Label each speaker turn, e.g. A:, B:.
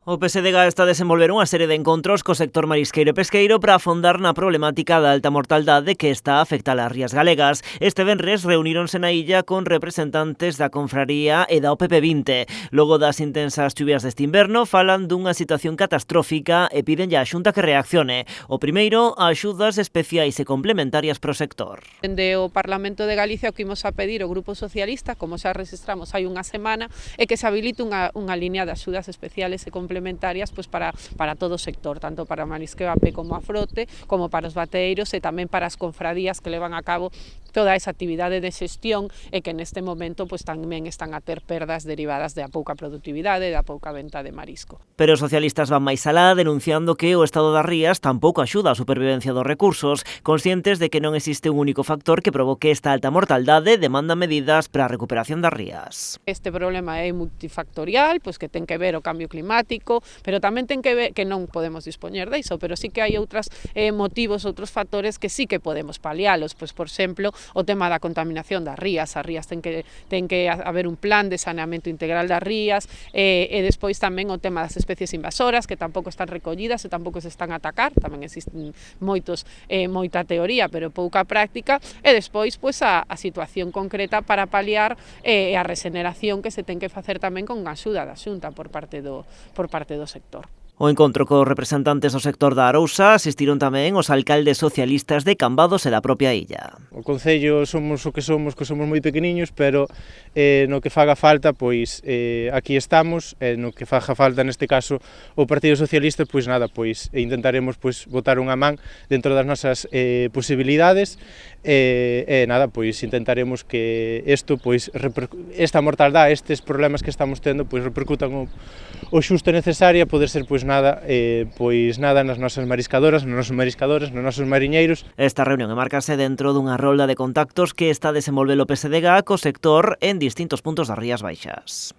A: O PSDG está a desenvolver unha serie de encontros co sector marisqueiro e pesqueiro para afondar na problemática da alta mortaldade que está a afectar as rías galegas. Este venres reuníronse na illa con representantes da confraría e da OPP20. Logo das intensas chuvias deste inverno, falan dunha situación catastrófica e pídenlle á Xunta que reaccione. O primeiro, axudas especiais e complementarias pro sector.
B: Dende o Parlamento de Galicia o que imos a pedir ao Grupo Socialista, como xa registramos hai unha semana, é que se habilite unha liña de axudas especiales e complementarias pois para todo o sector, tanto para marisqueo a pé como a frote, como para os bateeiros e tamén para as confradías que levan a cabo toda esa actividade de xestión e que neste momento pois tamén están a ter perdas derivadas da pouca productividade e da pouca venta de marisco.
A: Pero os socialistas van máis alá, denunciando que o estado das rías tampouco axuda a supervivencia dos recursos. Conscientes de que non existe un único factor que provoque esta alta mortaldade, demandan medidas para a recuperación das rías.
B: Este problema é multifactorial, pois que ten que ver o cambio climático, pero tamén ten que ver que non podemos dispoñer diso, pero sí que hai outros motivos, outros factores que sí que podemos palialos, pois por exemplo, o tema da contaminación das rías. As rías ten que haber un plan de saneamento integral das rías e despois tamén o tema das especies invasoras que tampouco están recollidas e tampouco se están a atacar, tamén existen moita teoría, pero pouca práctica, e despois pois a situación concreta para paliar a regeneración que se ten que facer tamén con a axuda da Xunta por parte do sector.
A: O encontro cos representantes do sector da Arousa asistiron tamén os alcaldes socialistas de Cambados e da propia illa.
C: O Concello somos o que somos moi pequeniños, pero no que faga falta, pois aquí estamos, no que faga falta neste caso o Partido Socialista, pois nada, pois intentaremos pois botar unha man dentro das nosas posibilidades e nada, pois intentaremos que isto, pois esta mortaldade, estes problemas que estamos tendo, pois repercutan o xusto necesario a poder ser pois nada nas nosas mariscadoras, nos nosos mariñeiros.
A: Esta reunión enmárcase dentro dunha rolda de contactos que está a desenvolver o PSDG co sector en distintos puntos das Rías Baixas.